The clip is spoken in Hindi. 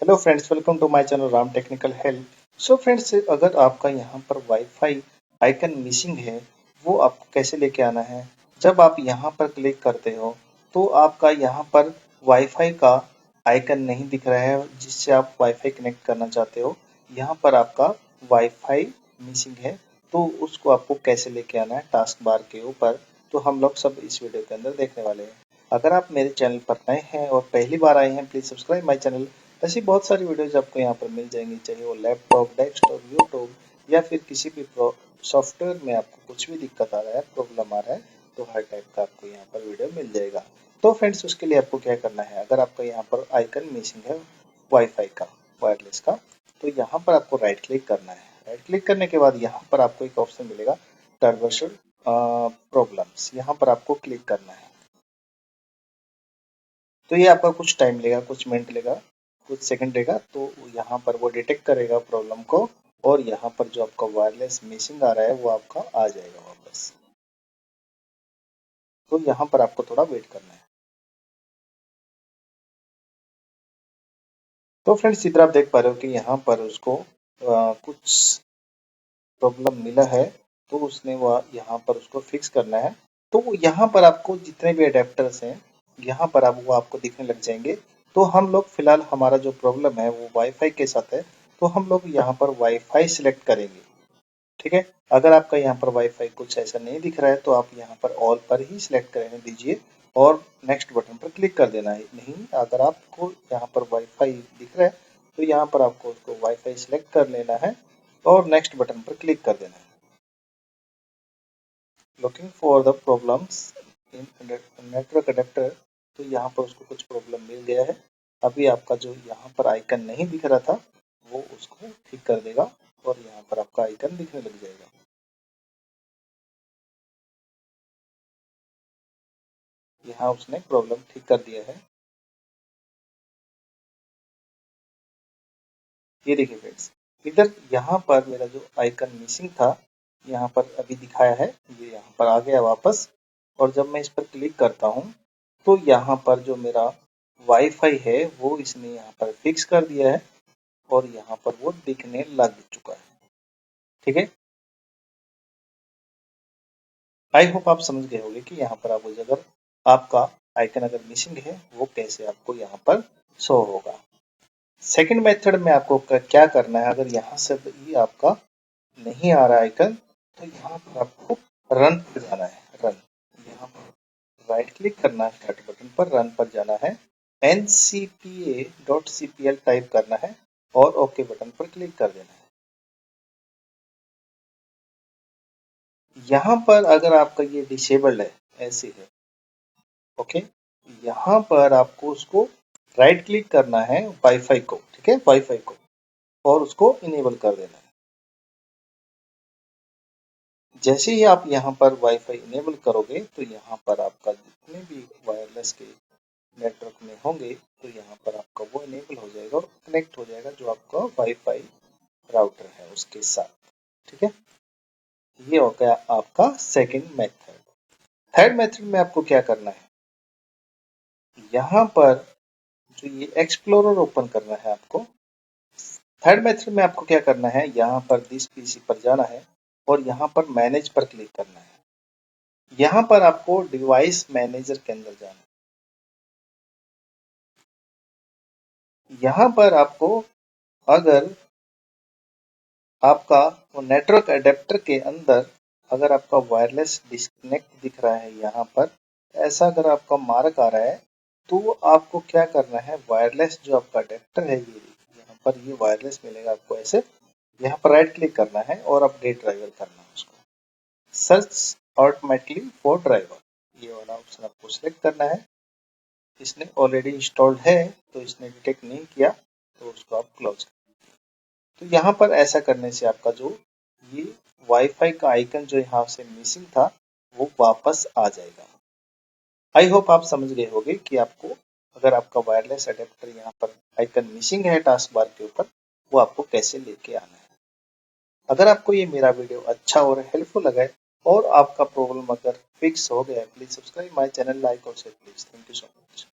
Hello friends, welcome to my channel Ram technical help. So friends, अगर आपका यहाँ पर वाईफाई आइकन मिसिंग है, वो आपको कैसे लेके आना है। जब आप यहाँ पर क्लिक करते हो तो आपका यहाँ पर वाईफाई का आइकन नहीं दिख रहा है जिससे आप वाईफाई कनेक्ट करना चाहते हो। यहाँ पर आपका वाईफाई मिसिंग है, तो उसको आपको कैसे लेके आना है टास्क बार के ऊपर, तो हम लोग सब इस वीडियो के अंदर देखने वाले हैं। अगर आप मेरे चैनल पर नए हैं और पहली बार आए हैं, प्लीज सब्सक्राइब माय चैनल। ऐसी बहुत सारी वीडियोज आपको यहाँ पर मिल जाएंगी, चाहे वो लैपटॉप, डेस्कटॉप, यूट्यूब या फिर किसी भी सॉफ्टवेयर में आपको कुछ भी दिक्कत आ रहा है, प्रॉब्लम आ रहा है, तो हर टाइप का आपको यहाँ पर वीडियो मिल जाएगा। तो फ्रेंड्स, उसके लिए आपको क्या करना है, अगर आपका यहाँ पर आइकन मिसिंग है वाईफाई का, वायरलेस का, तो यहाँ पर आपको राइट क्लिक करना है। राइट क्लिक करने के बाद यहाँ पर आपको एक ऑप्शन मिलेगा ट्रबलशूट प्रॉब्लम्स, यहाँ पर आपको क्लिक करना है। तो ये आपका कुछ टाइम लेगा, कुछ मिनट लेगा, कुछ सेकंड लेगा, तो यहाँ पर वो डिटेक्ट करेगा प्रॉब्लम को और यहाँ पर जो आपका वायरलेस मिसिंग आ रहा है वो आपका आ जाएगा वापस। तो यहाँ पर आपको थोड़ा वेट करना है। तो फ्रेंड्स, इधर आप देख पा रहे हो कि यहाँ पर उसको कुछ प्रॉब्लम मिला है, तो उसने वह यहाँ पर उसको फिक्स करना है। तो यहाँ पर आपको जितने भी अडेप्टर्स हैं यहाँ पर आप वो आपको दिखने लग जाएंगे। तो हम लोग फिलहाल हमारा जो प्रॉब्लम है वो वाईफाई के साथ है, तो हम लोग यहाँ पर वाईफाई सिलेक्ट करेंगे। ठीक है, अगर आपका यहाँ पर वाईफाई कुछ ऐसा नहीं दिख रहा है तो आप यहाँ पर ऑल पर ही सिलेक्ट करने दीजिए और नेक्स्ट बटन पर क्लिक कर देना है। नहीं, अगर आपको यहाँ पर वाईफाई दिख रहा है तो यहाँ पर आपको उसको वाईफाई सिलेक्ट कर लेना है और नेक्स्ट बटन पर क्लिक कर देना है। Looking for the problems in network adapter, तो यहाँ पर उसको कुछ प्रॉब्लम मिल गया है। अभी आपका जो यहाँ पर आइकन नहीं दिख रहा था वो उसको ठीक कर देगा और यहाँ पर आपका आइकन दिखने लग जाएगा। यहाँ उसने प्रॉब्लम ठीक कर दिया है। ये देखिए फ्रेंड्स, इधर यहाँ पर मेरा जो आइकन मिसिंग था यहाँ पर अभी दिखाया है, ये यहाँ पर आ गया वापस। और जब मैं इस पर क्लिक करता हूँ तो यहाँ पर जो मेरा वाईफाई है वो इसने यहाँ पर फिक्स कर दिया है और यहाँ पर वो दिखने लग चुका है। ठीक है, आई होप आप समझ गए होंगे कि यहाँ पर आप अगर आपका आइकन अगर मिसिंग है वो कैसे आपको यहाँ पर शो होगा। सेकंड मेथड में आपको क्या करना है, अगर यहाँ से भी आपका नहीं आ रहा आइकन, तो यहाँ पर आपको रन पर जाना है। रन, यहाँ पर राइट क्लिक करना है, स्टार्ट बटन पर रन पर जाना है, ncpa.cpl टाइप करना है और ओके बटन पर क्लिक कर देना है। यहाँ पर अगर आपका ये डिसेबल्ड है, ऐसे है, ओके, यहाँ पर आपको उसको राइट क्लिक करना है वाईफाई को, ठीक है, वाईफाई को, और उसको इनेबल कर देना है। जैसे ही आप यहाँ पर वाईफाई इनेबल करोगे तो यहाँ पर आपका जितने भी वायरलेस के नेटवर्क में होंगे तो यहाँ पर आपका वो इनेबल हो जाएगा और कनेक्ट हो जाएगा जो आपका वाईफाई राउटर है उसके साथ। ठीक है, ये हो गया आपका सेकंड मेथड। थर्ड मेथड में आपको क्या करना है, यहाँ पर जो ये एक्सप्लोरर ओपन करना है आपको। थर्ड मेथड में आपको क्या करना है, यहाँ पर दिस पीसी पर जाना है और यहाँ पर मैनेज पर क्लिक करना है। यहाँ पर आपको डिवाइस मैनेजर के अंदर जाना है। यहाँ पर आपको अगर आपका वो नेटवर्क अडेप्टर के अंदर अगर आपका वायरलेस डिस्कनेक्ट दिख रहा है, यहाँ पर ऐसा अगर आपका मार्क आ रहा है, तो आपको क्या करना है, वायरलेस जो आपका अडेप्टर है, ये यहाँ पर ये वायरलेस मिलेगा आपको ऐसे, यहाँ पर राइट क्लिक करना है और अपडेट ड्राइवर करना है उसको, सर्च ऑटोमेटिकली फॉर ड्राइवर, ये वाला ऑप्शन आपको सिलेक्ट करना है। इसने ऑलरेडी इंस्टॉल्ड है तो इसने डिटेक्ट नहीं किया, तो उसको आप क्लोज। तो यहाँ पर ऐसा करने से आपका जो ये वाईफाई का आइकन जो यहाँ से मिसिंग था वो वापस आ जाएगा। आई होप आप समझ गए होंगे कि आपको अगर आपका वायरलेस अडेप्टर यहाँ पर आइकन मिसिंग है टास्क बार के ऊपर, वो आपको कैसे लेके आना है। अगर आपको ये मेरा वीडियो अच्छा और हेल्पफुल लगा है और आपका प्रॉब्लम अगर फिक्स हो गया है, please subscribe my channel, like और share please. Thank you so much.